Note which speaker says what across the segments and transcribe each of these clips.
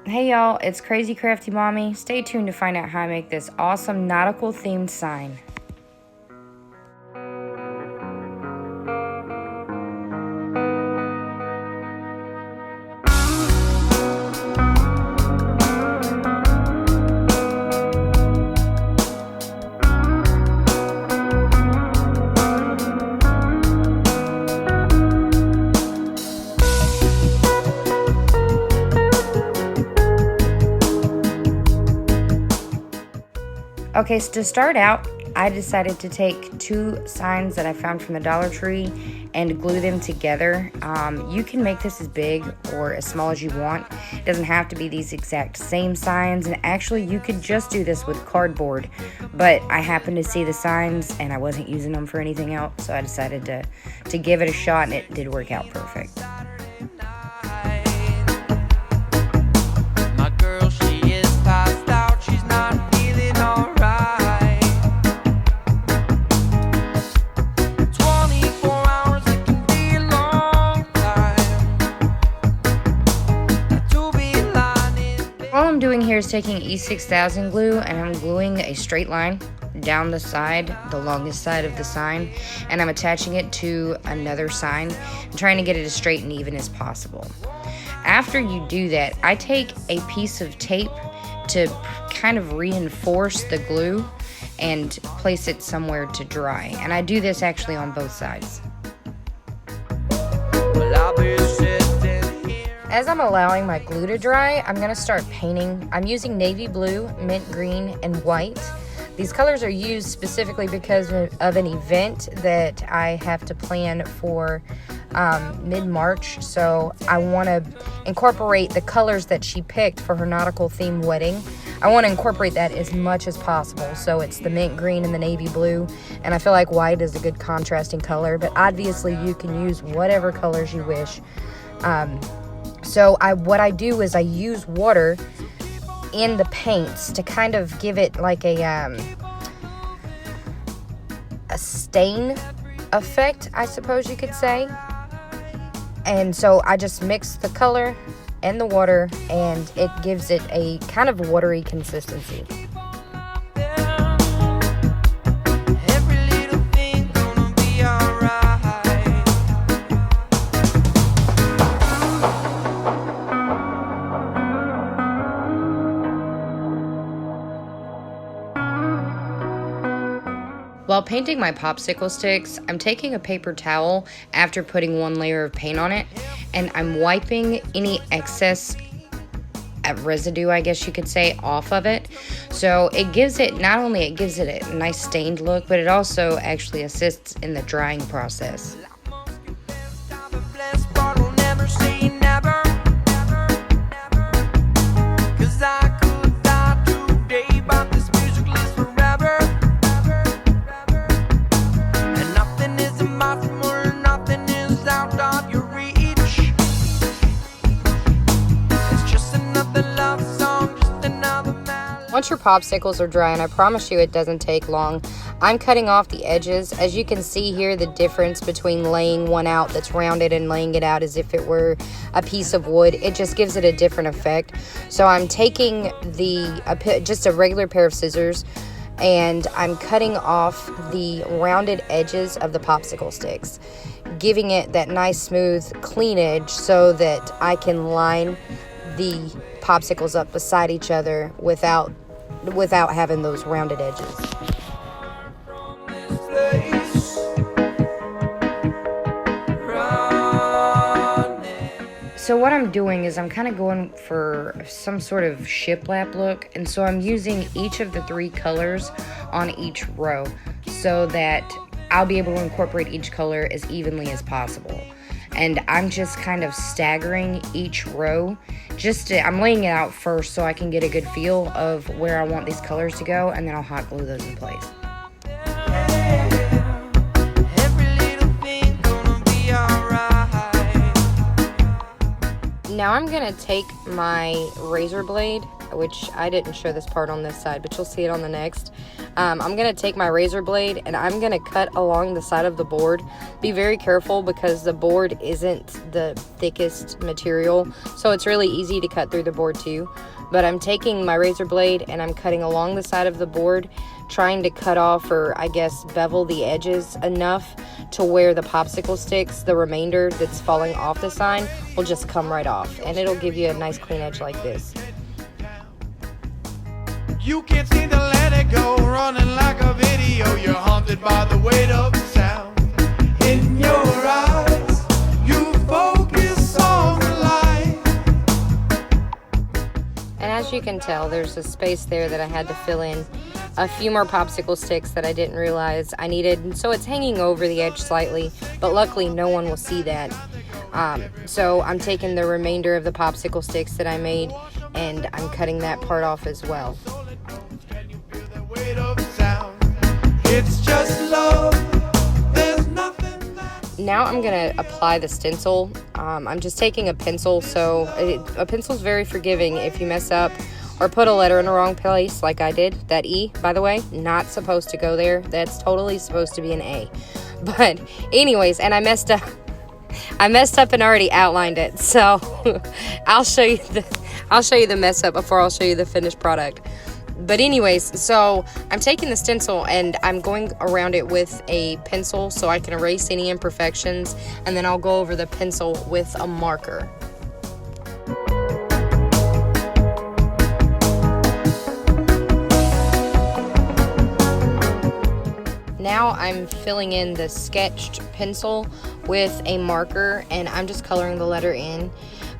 Speaker 1: Hey y'all, it's Crazy Crafty Mommy. Stay tuned to find out how I make this awesome nautical themed sign. Okay, so to start out, I decided to take two signs that I found from the Dollar Tree and glue them together. You can make this as big or as small as you want. It doesn't have to be these exact same signs, and actually you could just do this with cardboard, but I happened to see the signs and I wasn't using them for anything else, so I decided to give it a shot, and it did work out perfect. All I'm doing here is taking E6000 glue, and I'm gluing a straight line down the side, the longest side of the sign, and I'm attaching it to another sign and trying to get it as straight and even as possible. After you do that, I take a piece of tape to kind of reinforce the glue and place it somewhere to dry, and I do this actually on both sides. As I'm allowing my glue to dry, I'm going to start painting. I'm using navy blue, mint green, and white. These colors are used specifically because of an event that I have to plan for mid-March. So I want to incorporate the colors that she picked for her nautical theme wedding. I want to incorporate that as much as possible. So it's the mint green and the navy blue. And I feel like white is a good contrasting color. But obviously you can use whatever colors you wish. So what I do is I use water in the paints to kind of give it like a stain effect, I suppose you could say. And so I just mix the color and the water, and it gives it a kind of watery consistency. While painting my popsicle sticks, I'm taking a paper towel after putting one layer of paint on it, and I'm wiping any excess residue, I guess you could say, off of it. So it gives it, not only it gives it a nice stained look, but it also actually assists in the drying process. Once your popsicles are dry, and I promise you it doesn't take long, I'm cutting off the edges. As you can see here, the difference between laying one out that's rounded and laying it out as if it were a piece of wood, it just gives it a different effect. So I'm taking just a regular pair of scissors, and I'm cutting off the rounded edges of the popsicle sticks, giving it that nice smooth clean edge so that I can line the popsicles up beside each other without having those rounded edges. So what I'm doing is I'm kind of going for some sort of shiplap look, and so I'm using each of the three colors on each row so that I'll be able to incorporate each color as evenly as possible. And I'm just kind of staggering each row. I'm laying it out first so I can get a good feel of where I want these colors to go, and then I'll hot glue those in place. Now I'm gonna take my razor blade, which I didn't show this part on this side, but you'll see it on the next. I'm going to take my razor blade and I'm going to cut along the side of the board. Be very careful because the board isn't the thickest material, so it's really easy to cut through the board too. But I'm taking my razor blade and I'm cutting along the side of the board, trying to cut off, or I guess bevel the edges enough to where the popsicle sticks, the remainder that's falling off the sign, will just come right off, and it'll give you a nice clean edge like this.
Speaker 2: You can't seem to let it go, running like a video. You're haunted by the weight of sound in your eyes. You focus on the light.
Speaker 1: And as you can tell, there's a space there that I had to fill in a few more popsicle sticks that I didn't realize I needed, and so it's hanging over the edge slightly, but luckily no one will see that. So I'm taking the remainder of the popsicle sticks that I made and I'm cutting that part off as well.
Speaker 2: It's just love. There's nothing.
Speaker 1: Now I'm gonna apply the stencil. I'm just taking a pencil, so a pencil's very forgiving if you mess up or put a letter in the wrong place like I did. That E, by the way, not supposed to go there. That's totally supposed to be an A. But anyways, and I messed up and already outlined it, so I'll show you the mess up before I'll show you the finished product. But anyways, so I'm taking the stencil and I'm going around it with a pencil so I can erase any imperfections, and then I'll go over the pencil with a marker. Now I'm filling in the sketched pencil with a marker and I'm just coloring the letter in.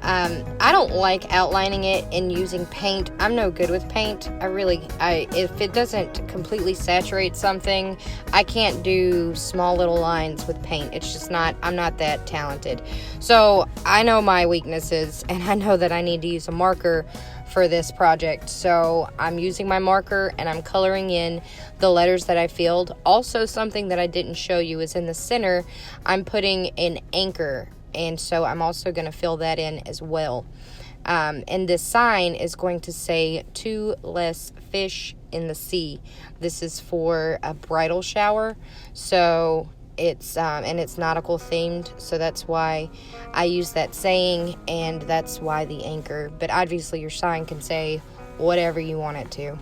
Speaker 1: I don't like outlining it and using paint. I'm no good with paint. If it doesn't completely saturate something, I can't do small little lines with paint. It's just not, I'm not that talented. So I know my weaknesses and I know that I need to use a marker for this project. So I'm using my marker and I'm coloring in the letters that I filled. Also, something that I didn't show you is in the center, I'm putting an anchor. And so I'm also going to fill that in as well. And this sign is going to say 2 less fish in the sea. This is for a bridal shower. So it's and it's nautical themed. So that's why I use that saying, and that's why the anchor. But obviously your sign can say whatever you want it to.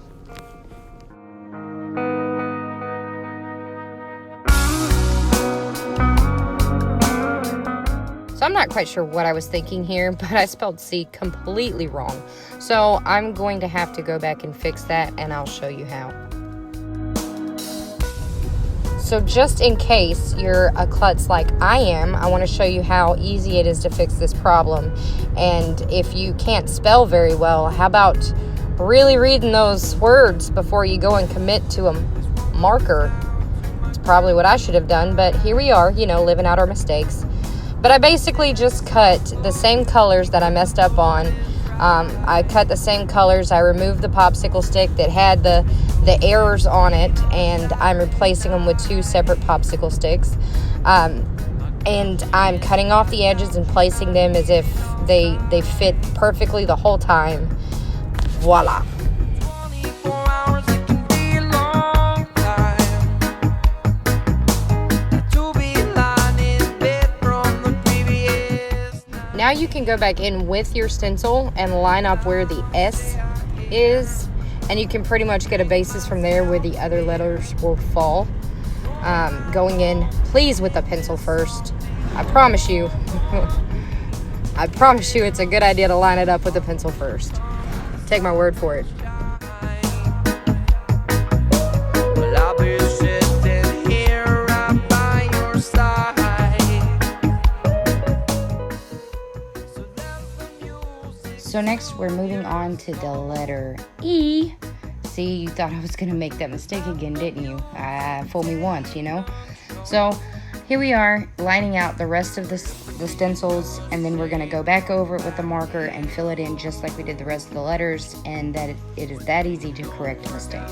Speaker 1: So I'm not quite sure what I was thinking here, but I spelled C completely wrong. So I'm going to have to go back and fix that, and I'll show you how. So just in case you're a klutz like I am, I want to show you how easy it is to fix this problem. And if you can't spell very well, how about really reading those words before you go and commit to a marker? It's probably what I should have done, but here we are, living out our mistakes. But I basically just cut the same colors that I messed up on. I cut the same colors. I removed the popsicle stick that had the errors on it, and I'm replacing them with 2 separate popsicle sticks. And I'm cutting off the edges and placing them as if they fit perfectly the whole time. Voila. Now you can go back in with your stencil and line up where the S is, and you can pretty much get a basis from there where the other letters will fall. Going in, please, with a pencil first. I promise you it's a good idea to line it up with a pencil first. Take my word for it. So next we're moving on to the letter E. See, you thought I was going to make that mistake again, didn't you? Fool me once, So here we are lining out the rest of the stencils, and then we're going to go back over it with the marker and fill it in just like we did the rest of the letters, and that it is that easy to correct a mistake.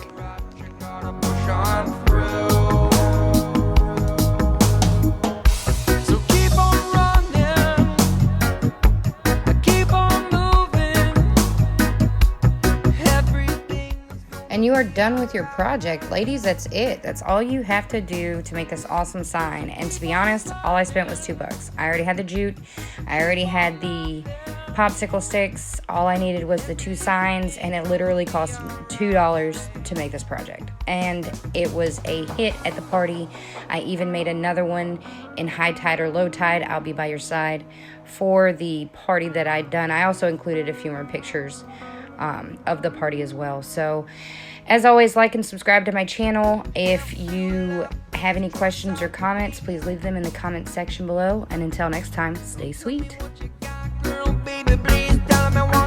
Speaker 1: And you are done with your project. Ladies, that's it. That's all you have to do to make this awesome sign. And to be honest, all I spent was $2. I already had the jute. I already had the popsicle sticks. All I needed was the 2 signs, and it literally cost $2 to make this project. And it was a hit at the party. I even made another one in high tide or low tide, I'll be by your side, for the party that I'd done. I also included a few more pictures of the party as well. So as always, like and subscribe to my channel. If you have any questions or comments, please leave them in the comment section below. And until next time, stay sweet.
Speaker 3: Girl, baby, please tell me